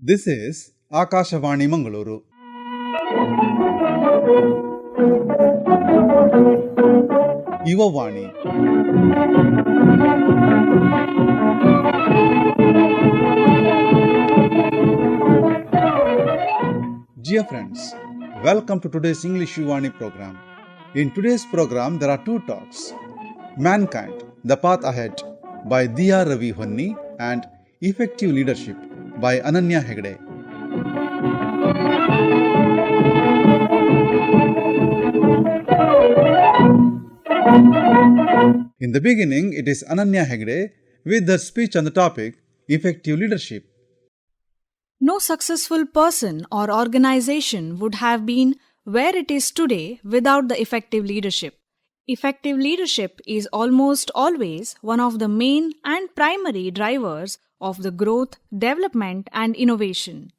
This is Akashavani Mangaluru. Yuvavani. Dear friends, welcome to today's English Yuvavani program. In today's program, there are two talks: Mankind, The Path Ahead by Diya Ravi Honni and Effective Leadership by Ananya Hegade. In the beginning, it is Ananya Hegade with her speech on the topic Effective Leadership. No successful person or organization would have been where it is today without the effective leadership. Effective leadership is almost always one of the main and primary drivers of the growth, development, and innovation.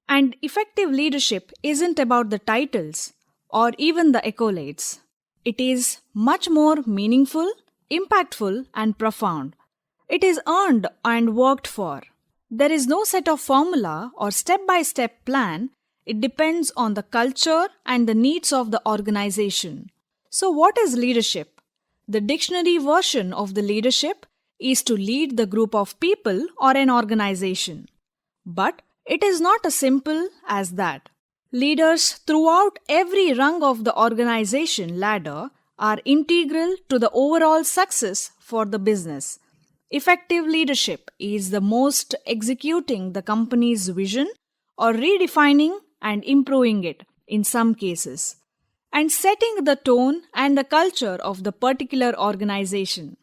And effective leadership isn't about the titles or even the accolades. It is much more meaningful, impactful, and profound. It is earned and worked for. There is no set of formula or step-by-step plan. It depends on the culture and the needs of the organization. So what is leadership? The dictionary version of the leadership is to lead the group of people or an organization. But it is not as simple as that. Leaders throughout every rung of the organization ladder are integral to the overall success for the business. Effective leadership is the most executing the company's vision or redefining and improving it in some cases, and setting the tone and the culture of the particular organization.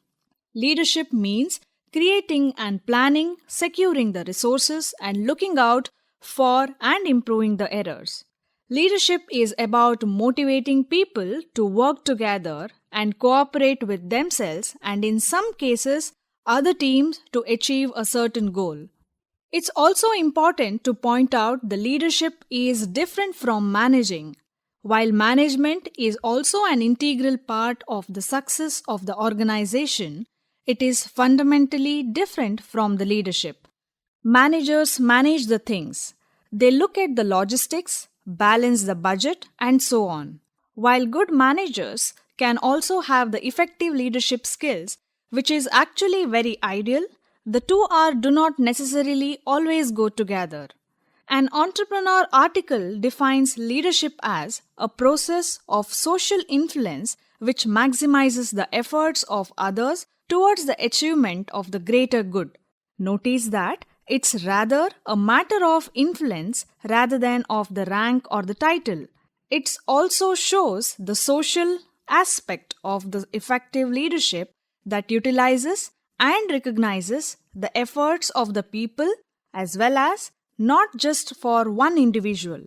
Leadership means creating and planning, securing the resources, and looking out for and improving the errors. Leadership is about motivating people to work together and cooperate with themselves and in some cases other teams to achieve a certain goal. It's also important to point out the leadership is different from managing. While management is also an integral part of the success of the organization, it is fundamentally different from the leadership. Managers manage the things. They look at the logistics, balance the budget, and so on. While good managers can also have the effective leadership skills, which is actually very ideal, the two do not necessarily always go together. An entrepreneur article defines leadership as a process of social influence which maximizes the efforts of others towards the achievement of the greater good. Notice that it's rather a matter of influence rather than of the rank or the title. It also shows the social aspect of the effective leadership that utilizes and recognizes the efforts of the people as well as not just for one individual.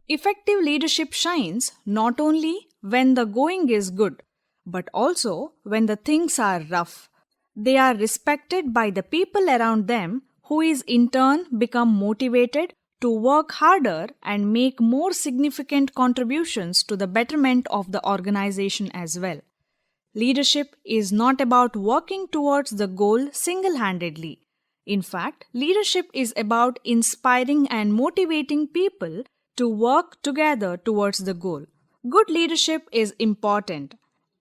Effective leadership shines not only when the going is good, but also when the things are rough. They are respected by the people around them, who is in turn become motivated to work harder and make more significant contributions to the betterment of the organization as well. Leadership is not about working towards the goal single-handedly. In fact, leadership is about inspiring and motivating people to work together towards the goal. Good leadership is important.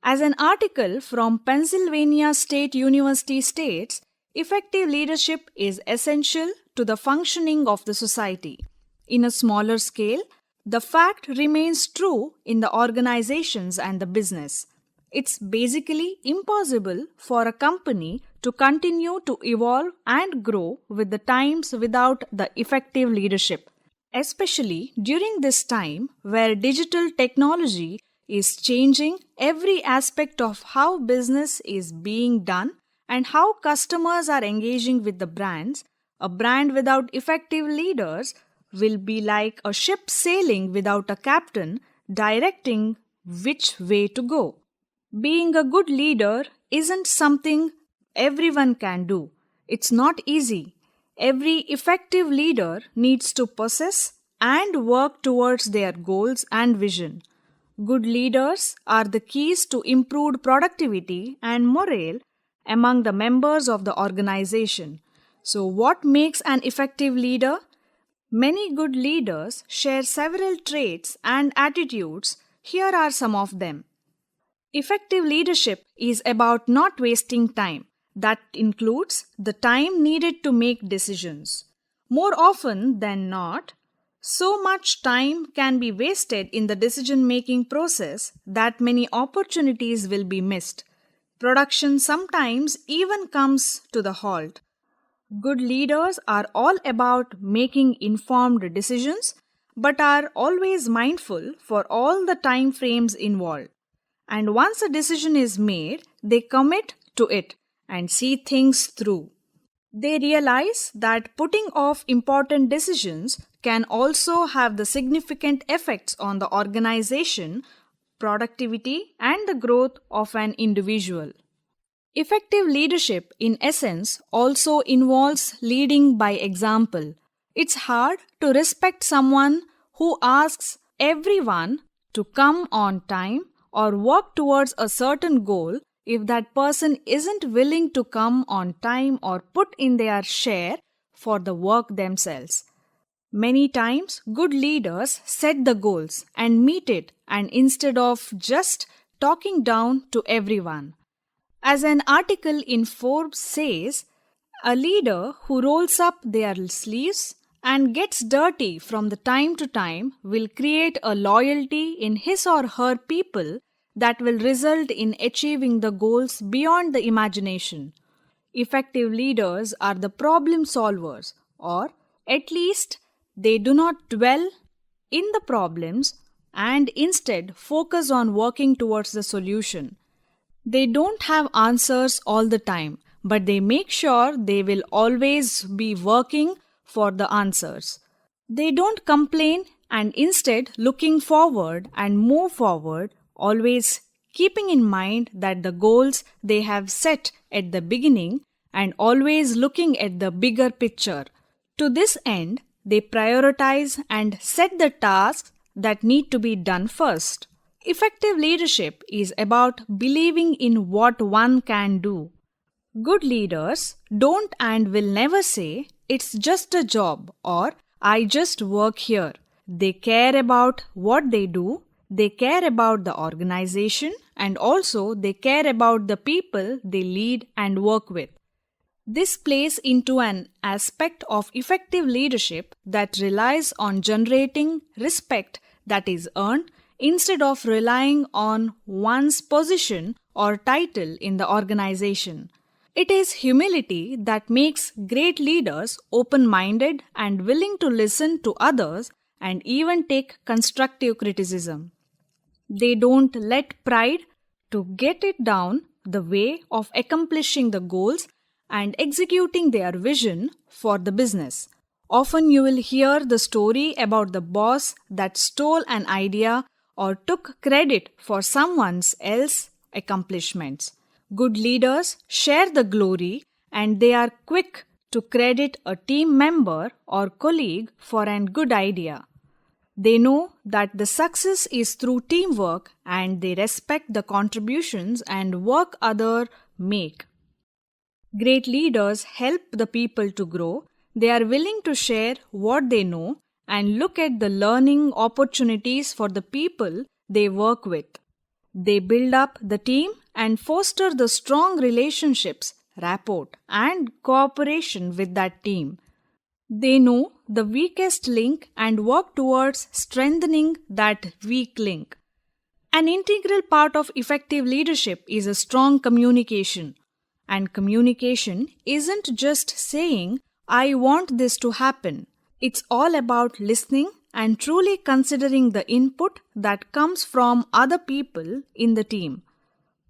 As an article from Pennsylvania State University states, effective leadership is essential to the functioning of the society. In a smaller scale, the fact remains true in the organizations and the business. It's basically impossible for a company to continue to evolve and grow with the times without the effective leadership, especially during this time where digital technology is changing every aspect of how business is being done and how customers are engaging with the brands. A brand without effective leaders will be like a ship sailing without a captain directing which way to go. Being a good leader isn't something everyone can do. It's not easy. Every effective leader needs to possess and work towards their goals and vision. Good leaders are the keys to improved productivity and morale among the members of the organization. So, what makes an effective leader? Many good leaders share several traits and attitudes. Here are some of them. Effective leadership is about not wasting time. That includes the time needed to make decisions. More often than not, so much time can be wasted in the decision-making process that many opportunities will be missed. Production sometimes even comes to the halt. Good leaders are all about making informed decisions but are always mindful for all the time frames involved. And once a decision is made, they commit to it and see things through. They realize that putting off important decisions can also have the significant effects on the organization, productivity, and the growth of an individual. Effective leadership, in essence, also involves leading by example. It's hard to respect someone who asks everyone to come on time or work towards a certain goal if that person isn't willing to come on time or put in their share for the work themselves. Many times, good leaders set the goals and meet it, and instead of just talking down to everyone. As an article in Forbes says, a leader who rolls up their sleeves and gets dirty from the time to time will create a loyalty in his or her people that will result in achieving the goals beyond the imagination. Effective leaders are the problem solvers, or at least they do not dwell in the problems and instead focus on working towards the solution. They don't have answers all the time, but they make sure they will always be working for the answers. They don't complain and instead looking forward and move forward, always keeping in mind that the goals they have set at the beginning and always looking at the bigger picture. To this end, they prioritize and set the tasks that need to be done first. Effective leadership is about believing in what one can do. Good leaders don't and will never say, "It's just a job" or "I just work here." They care about what they do, they care about the organization, and also they care about the people they lead and work with. This plays into an aspect of effective leadership that relies on generating respect that is earned instead of relying on one's position or title in the organization. It is humility that makes great leaders open-minded and willing to listen to others and even take constructive criticism. They don't let pride to get it down the way of accomplishing the goals and executing their vision for the business. Often you will hear the story about the boss that stole an idea or took credit for someone else's accomplishments. Good leaders share the glory and they are quick to credit a team member or colleague for a good idea. They know that the success is through teamwork and they respect the contributions and work others make. Great leaders help the people to grow. They are willing to share what they know and look at the learning opportunities for the people they work with. They build up the team and foster the strong relationships, rapport, and cooperation with that team. They know the weakest link and work towards strengthening that weak link. An integral part of effective leadership is a strong communication. And communication isn't just saying, "I want this to happen." It's all about listening and truly considering the input that comes from other people in the team.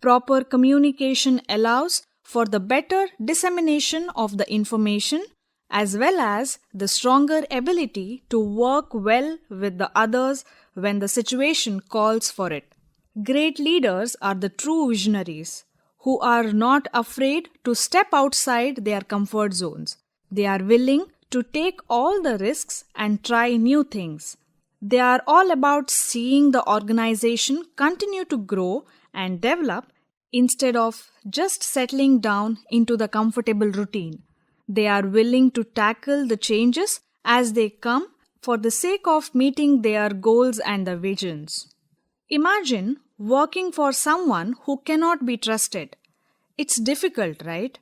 Proper communication allows for the better dissemination of the information as well as the stronger ability to work well with the others when the situation calls for it. Great leaders are the true visionaries who are not afraid to step outside their comfort zones. They are willing to take all the risks and try new things. They are all about seeing the organization continue to grow and develop instead of just settling down into the comfortable routine. They are willing to tackle the changes as they come for the sake of meeting their goals and the visions. Imagine working for someone who cannot be trusted. It's difficult, right?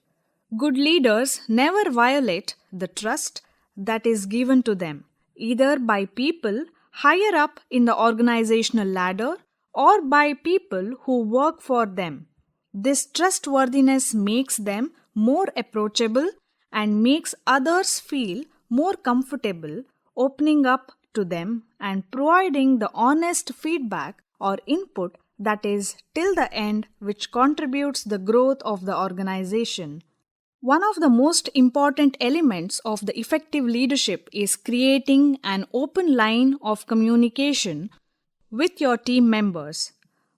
Good leaders never violate the trust that is given to them, either by people higher up in the organizational ladder or by people who work for them. This trustworthiness makes them more approachable and makes others feel more comfortable opening up to them and providing the honest feedback or input that is till the end, which contributes the growth of the organization. One of the most important elements of the effective leadership is creating an open line of communication with your team members.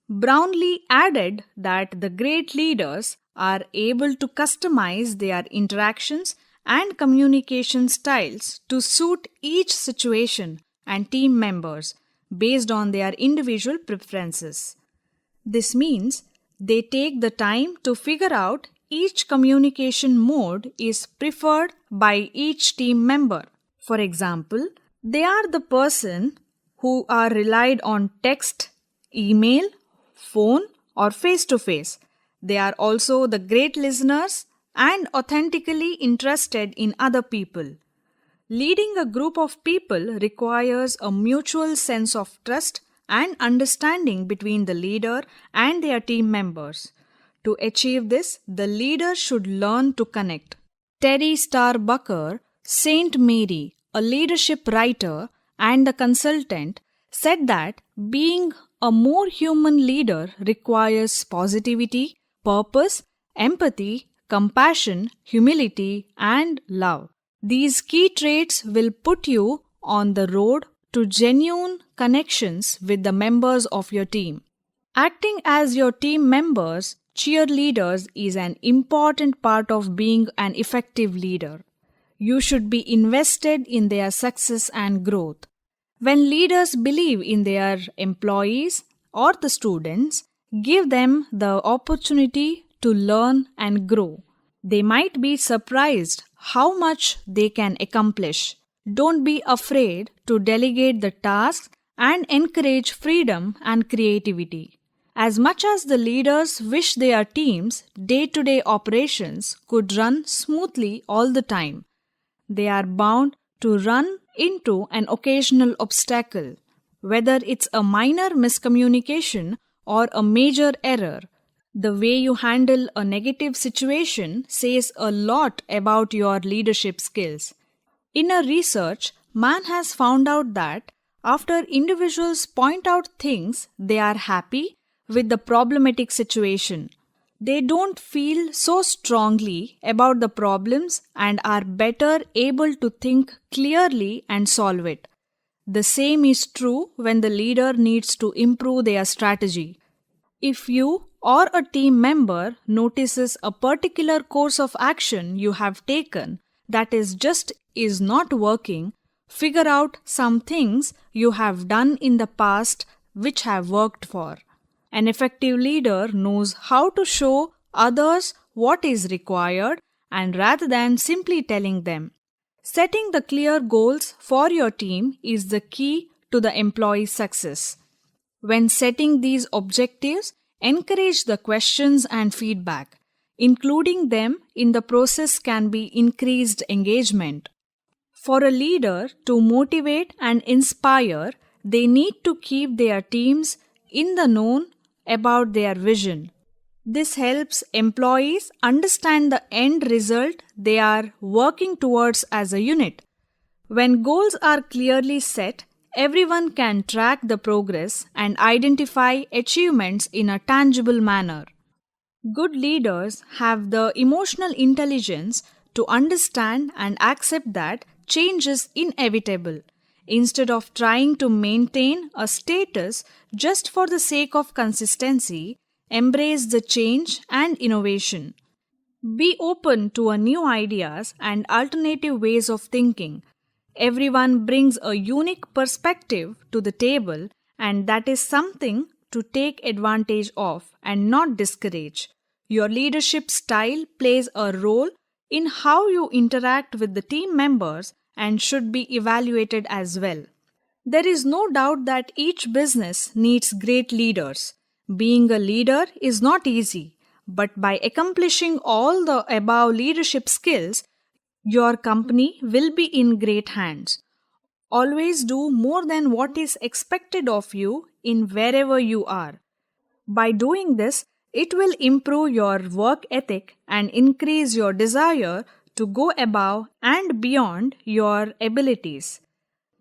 Brownlee added that the great leaders are able to customize their interactions and communication styles to suit each situation and team members based on their individual preferences. This means they take the time to figure out each communication mode is preferred by each team member. For example, they are the person who are relied on text, email, phone, or face-to-face. They are also the great listeners and authentically interested in other people. Leading a group of people requires a mutual sense of trust and understanding between the leader and their team members. To achieve this, the leader should learn to connect. Terry Starbucker, Saint Mary, a leadership writer and a consultant, said that being a more human leader requires positivity, purpose, empathy, compassion, humility, and love. These key traits will put you on the road to genuine connections with the members of your team. Acting as your team members' cheerleaders is an important part of being an effective leader. You should be invested in their success and growth. When leaders believe in their employees or the students, give them the opportunity to learn and grow. They might be surprised how much they can accomplish. Don't be afraid to delegate the tasks and encourage freedom and creativity. As much as the leaders wish their teams' day-to-day operations could run smoothly all the time, they are bound to run into an occasional obstacle. Whether it's a minor miscommunication or a major error, the way you handle a negative situation says a lot about your leadership skills. In a research, man has found out that after individuals point out things they are happy with the problematic situation, they don't feel so strongly about the problems and are better able to think clearly and solve it. The same is true when the leader needs to improve their strategy. If you or a team member notices a particular course of action you have taken that is not working, figure out some things you have done in the past which have worked for. An effective leader knows how to show others what is required and rather than simply telling them. Setting the clear goals for your team is the key to the employee's success. When setting these objectives, encourage the questions and feedback. Including them in the process can be increased engagement. For a leader to motivate and inspire, they need to keep their teams in the know about their vision. This helps employees understand the end result they are working towards as a unit. When goals are clearly set, everyone can track the progress and identify achievements in a tangible manner. Good leaders have the emotional intelligence to understand and accept that change is inevitable. Instead of trying to maintain a status just for the sake of consistency, embrace the change and innovation. Be open to new ideas and alternative ways of thinking. Everyone brings a unique perspective to the table, and that is something to take advantage of and not discourage. Your leadership style plays a role in how you interact with the team members and should be evaluated as well. There is no doubt that each business needs great leaders. Being a leader is not easy, but by accomplishing all the above leadership skills, your company will be in great hands. Always do more than what is expected of you in wherever you are. By doing this, it will improve your work ethic and increase your desire to go above and beyond your abilities.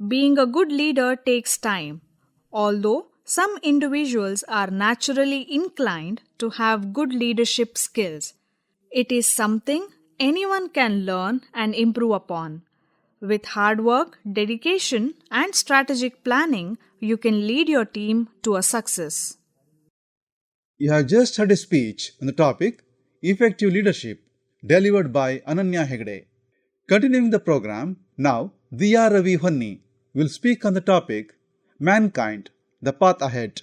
Being a good leader takes time. Although some individuals are naturally inclined to have good leadership skills, it is something anyone can learn and improve upon. With hard work, dedication, and strategic planning, you can lead your team to a success. You have just heard a speech on the topic Effective Leadership delivered by Ananya Hegade. Continuing the program, now Diya Ravi Honni will speak on the topic Mankind, the Path Ahead.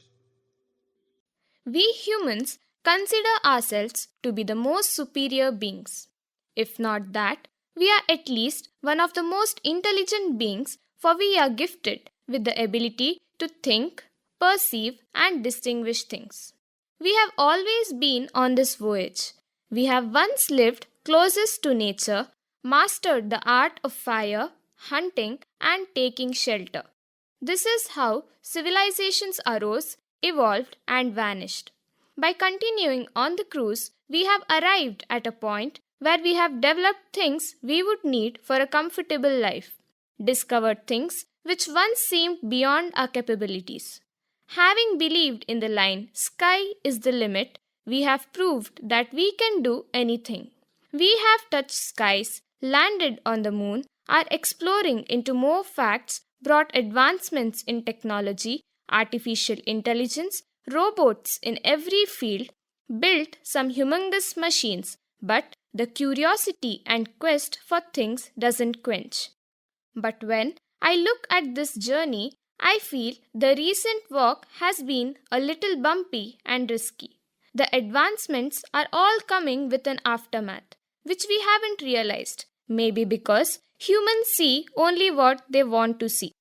We humans consider ourselves to be the most superior beings. If not that, we are at least one of the most intelligent beings, for we are gifted with the ability to think, perceive, and distinguish things. We have always been on this voyage. We have once lived closest to nature, mastered the art of fire, hunting, and taking shelter. This is how civilizations arose, evolved, and vanished. By continuing on the cruise, we have arrived at a point where we have developed things we would need for a comfortable life, discovered things which once seemed beyond our capabilities. Having believed in the line, "Sky is the limit," we have proved that we can do anything. We have touched skies, landed on the moon, are exploring into more facts, brought advancements in technology, artificial intelligence, robots in every field, built some humongous machines, but the curiosity and quest for things doesn't quench. But when I look at this journey, I feel the recent walk has been a little bumpy and risky. The advancements are all coming with an aftermath, which we haven't realized, maybe because humans see only what they want to see.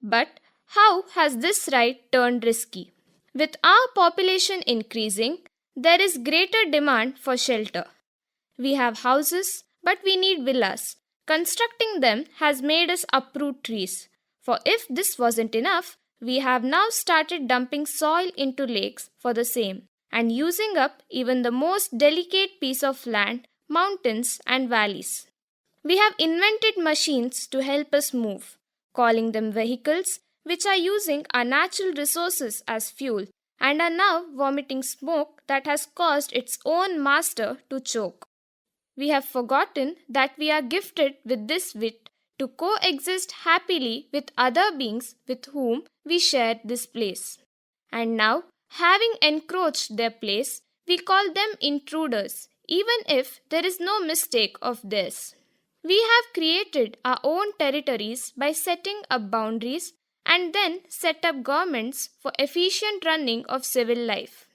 But how has this ride turned risky? With our population increasing, there is greater demand for shelter. We have houses, but we need villas. Constructing them has made us uproot trees. For if this wasn't enough, we have now started dumping soil into lakes for the same, and using up even the most delicate piece of land, mountains and valleys. We have invented machines to help us move, calling them vehicles, which are using our natural resources as fuel and are now vomiting smoke that has caused its own master to choke. We have forgotten that we are gifted with this wit to coexist happily with other beings with whom we share this place. And now, having encroached their place, we call them intruders, even if there is no mistake of theirs. We have created our own territories by setting up boundaries and then set up governments for efficient running of civil life.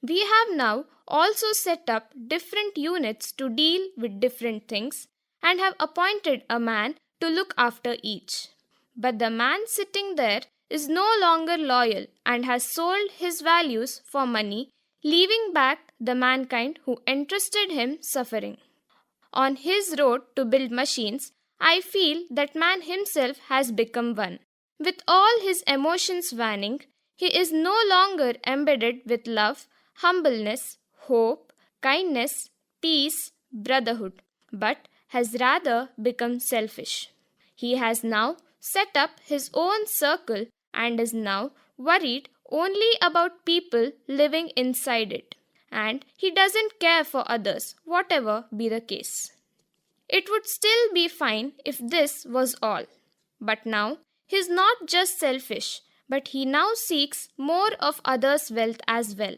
We have now also set up different units to deal with different things and have appointed a man to look after each. But the man sitting there is no longer loyal and has sold his values for money, leaving back the mankind who entrusted him suffering. On his road to build machines, I feel that man himself has become one. With all his emotions waning, he is no longer embedded with love, humbleness, hope, kindness, peace, brotherhood, but has rather become selfish. He has now set up his own circle and is now worried only about people living inside it, and he doesn't care for others, whatever be the case. It would still be fine if this was all. But now, he is not just selfish, but he now seeks more of others' wealth as well.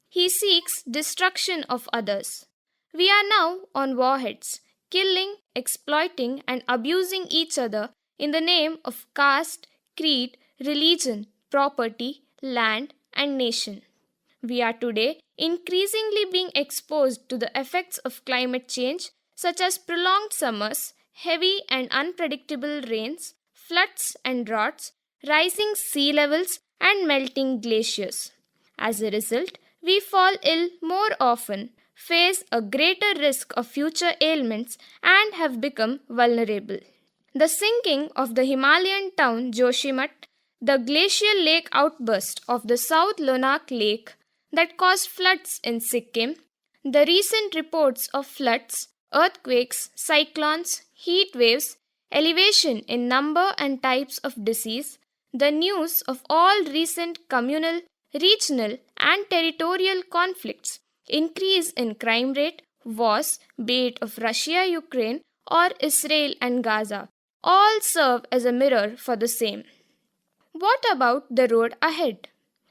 He seeks destruction of others. We are now on warheads, killing, exploiting, and abusing each other in the name of caste, creed, religion, property, land, and nation. We are today increasingly being exposed to the effects of climate change, such as prolonged summers, heavy and unpredictable rains, floods and droughts, rising sea levels, and melting glaciers. As a result, we fall ill more often, face a greater risk of future ailments, and have become vulnerable. The sinking of the Himalayan town Joshimath, the glacial lake outburst of the South Lonak Lake that caused floods in Sikkim, the recent reports of floods, earthquakes, cyclones, heat waves, elevation in number and types of disease, the news of all recent communal, regional, and territorial conflicts, increase in crime rate, wars, be it of Russia, Ukraine, or Israel and Gaza, all serve as a mirror for the same. What about the road ahead?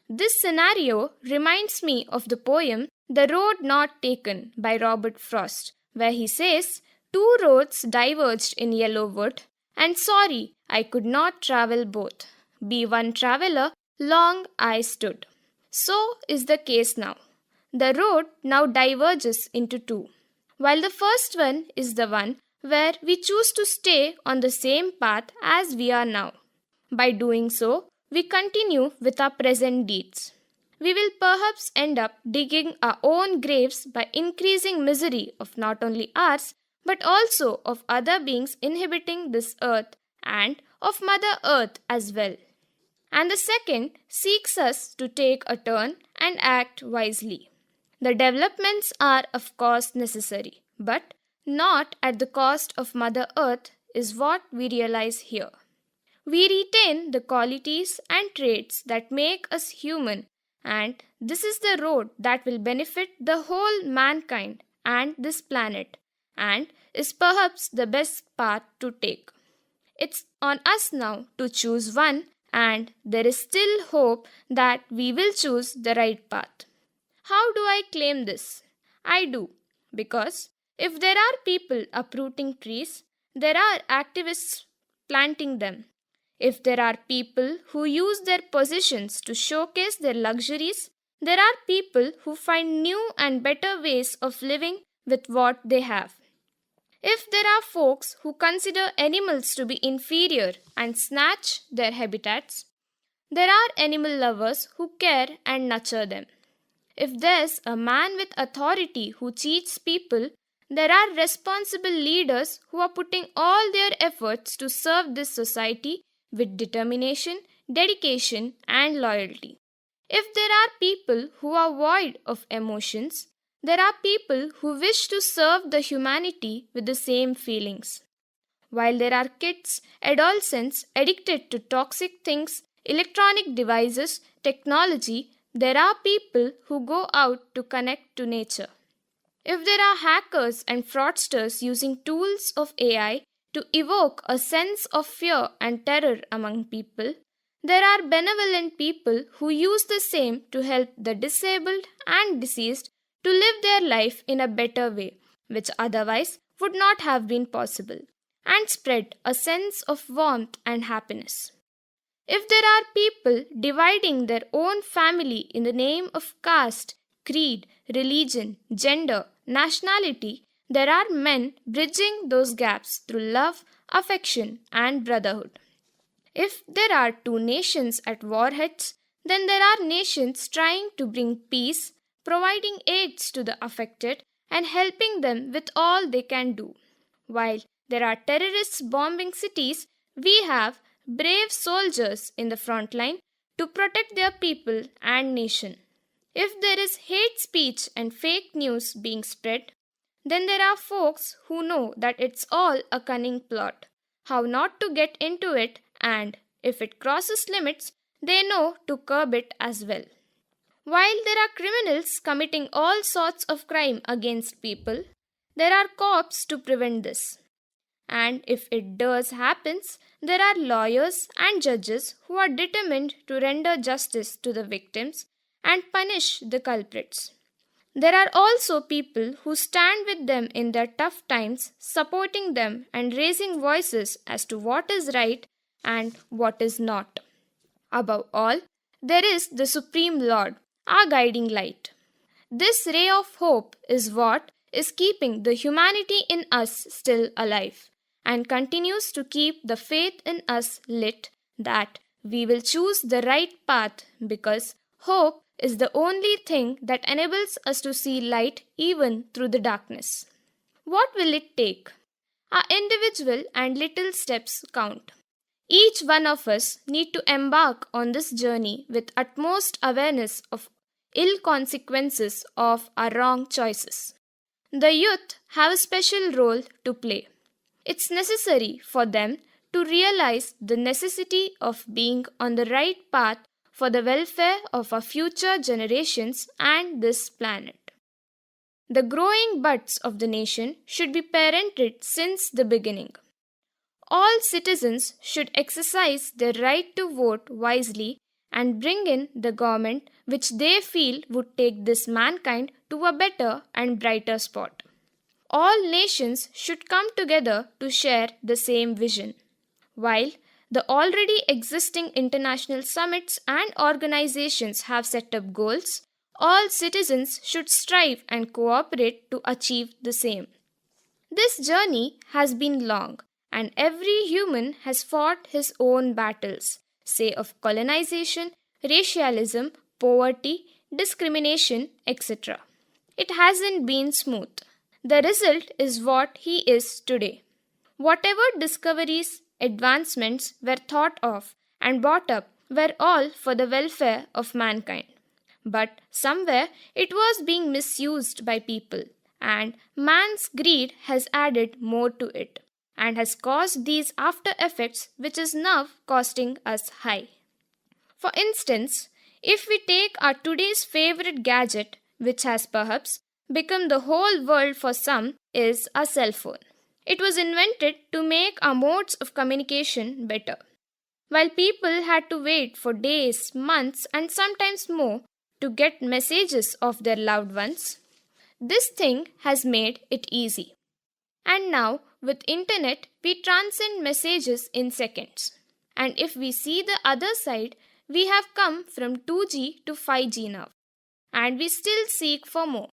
This scenario reminds me of the poem The Road Not Taken by Robert Frost, where he says, "Two roads diverged in yellow wood, and sorry I could not travel both. Be one traveller, long I stood." So is the case now. The road now diverges into two. While the first one is the one where we choose to stay on the same path as we are now. By doing so, we continue with our present deeds. We will perhaps end up digging our own graves by increasing misery of not only ours, but also of other beings inhabiting this earth and of Mother Earth as well. And the second seeks us to take a turn and act wisely. The developments are of course necessary, but not at the cost of Mother Earth is what we realize here. We retain the qualities and traits that make us human, and this is the road that will benefit the whole mankind and this planet, and is perhaps the best path to take. It's on us now to choose one, and there is still hope that we will choose the right path. How do I claim this? I do, because if there are people uprooting trees, there are activists planting them. If there are people who use their positions to showcase their luxuries, there are people who find new and better ways of living with what they have. If there are folks who consider animals to be inferior and snatch their habitats, there are animal lovers who care and nurture them. If there's a man with authority who cheats people, there are responsible leaders who are putting all their efforts to serve this society with determination, dedication, and loyalty. If there are people who are void of emotions, there are people who wish to serve the humanity with the same feelings. While there are kids, adolescents addicted to toxic things, electronic devices, technology, there are people who go out to connect to nature. If there are hackers and fraudsters using tools of AI to evoke a sense of fear and terror among people, there are benevolent people who use the same to help the disabled and deceased to live their life in a better way, which otherwise would not have been possible, and spread a sense of warmth and happiness. If there are people dividing their own family in the name of caste, creed, religion, gender, nationality, there are men bridging those gaps through love, affection, and brotherhood. If there are two nations at warheads, then there are nations trying to bring peace, providing aids to the affected, and helping them with all they can do. While there are terrorists bombing cities, we have brave soldiers in the front line to protect their people and nation. If there is hate speech and fake news being spread, then there are folks who know that it's all a cunning plot, how not to get into it, and if it crosses limits, they know to curb it as well. While there are criminals committing all sorts of crime against people, there are cops to prevent this. And if it does happens, there are lawyers and judges who are determined to render justice to the victims and punish the culprits. There are also people who stand with them in their tough times, supporting them and raising voices as to what is right and what is not. Above all, there is the Supreme Lord, our guiding light. This ray of hope is what is keeping the humanity in us still alive, and continues to keep the faith in us lit that we will choose the right path because hope is the only thing that enables us to see light even through the darkness. What will it take? Our individual and little steps count. Each one of us need to embark on this journey with utmost awareness of ill consequences of our wrong choices. The youth have a special role to play. It's necessary for them to realize the necessity of being on the right path for the welfare of our future generations and this planet. The growing buds of the nation should be parented since the beginning. All citizens should exercise their right to vote wisely and bring in the government which they feel would take this mankind to a better and brighter spot. All nations should come together to share the same vision. While the already existing international summits and organizations have set up goals, all citizens should strive and cooperate to achieve the same. This journey has been long, and every human has fought his own battles, say of colonization, racialism, poverty, discrimination, etc. It hasn't been smooth. The result is what he is today. Whatever discoveries, advancements were thought of and brought up were all for the welfare of mankind. But somewhere it was being misused by people, and man's greed has added more to it and has caused these after effects which is now costing us high. For instance, if we take our today's favorite gadget, which has perhaps become the whole world for some, is a cell phone. It was invented to make our modes of communication better. While people had to wait for days, months, and sometimes more to get messages of their loved ones, this thing has made it easy. And now, with internet, we transcend messages in seconds. And if we see the other side, we have come from 2G to 5G now. And we still seek for more.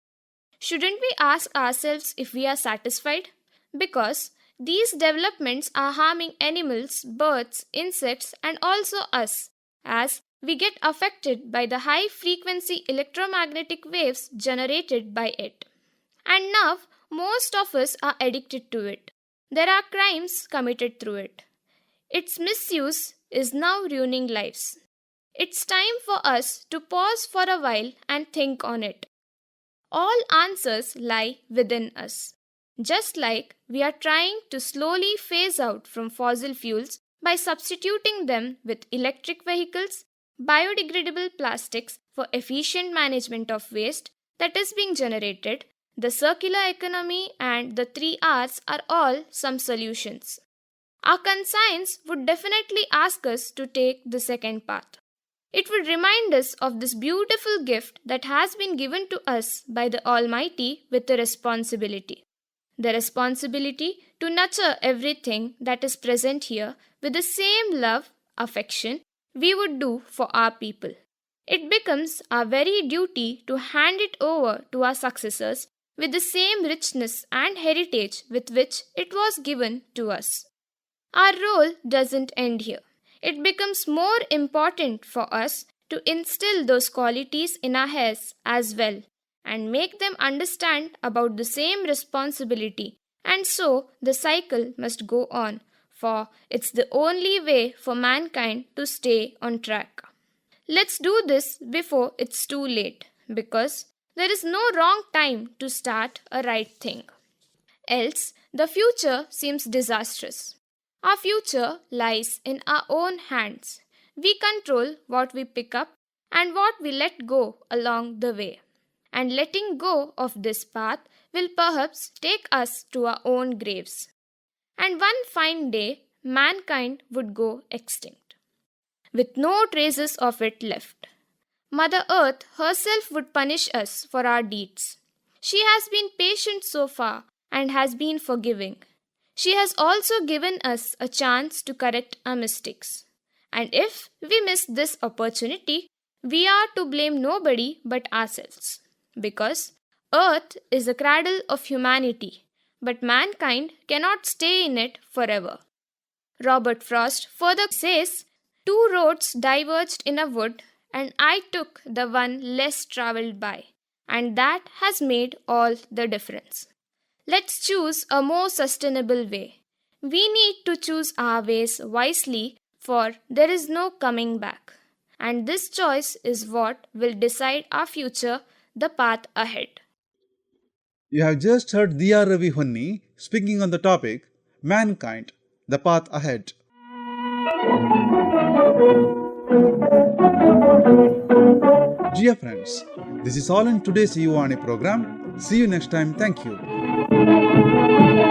Shouldn't we ask ourselves if we are satisfied? Because these developments are harming animals, birds, insects, and also us, as we get affected by the high frequency electromagnetic waves generated by it. And now, most of us are addicted to it. There are crimes committed through it. Its misuse is now ruining lives. It's time for us to pause for a while and think on it. All answers lie within us. Just like we are trying to slowly phase out from fossil fuels by substituting them with electric vehicles, biodegradable plastics for efficient management of waste that is being generated, the circular economy and the 3 Rs are all some solutions. Our conscience would definitely ask us to take the second path. It would remind us of this beautiful gift that has been given to us by the Almighty with a responsibility. The responsibility to nurture everything that is present here with the same love, affection we would do for our people. It becomes our very duty to hand it over to our successors with the same richness and heritage with which it was given to us. Our role doesn't end here. It becomes more important for us to instill those qualities in our heirs as well and make them understand about the same responsibility, and so the cycle must go on, for it's the only way for mankind to stay on track. Let's do this before it's too late, because there is no wrong time to start a right thing. Else, the future seems disastrous. Our future lies in our own hands. We control what we pick up and what we let go along the way. And letting go of this path will perhaps take us to our own graves. And one fine day, mankind would go extinct, with no traces of it left. Mother Earth herself would punish us for our deeds. She has been patient so far and has been forgiving. She has also given us a chance to correct our mistakes. And if we miss this opportunity, we are to blame nobody but ourselves. Because Earth is the cradle of humanity, but mankind cannot stay in it forever. Robert Frost further says, two roads diverged in a wood, and I took the one less traveled by, and that has made all the difference. Let's choose a more sustainable way. We need to choose our ways wisely, for there is no coming back. And this choice is what will decide our future, the path ahead. You have just heard Diya Ravi Honni speaking on the topic Mankind, the Path Ahead. Dear friends, this is all in today's Yuvavani program. See you next time. Thank you.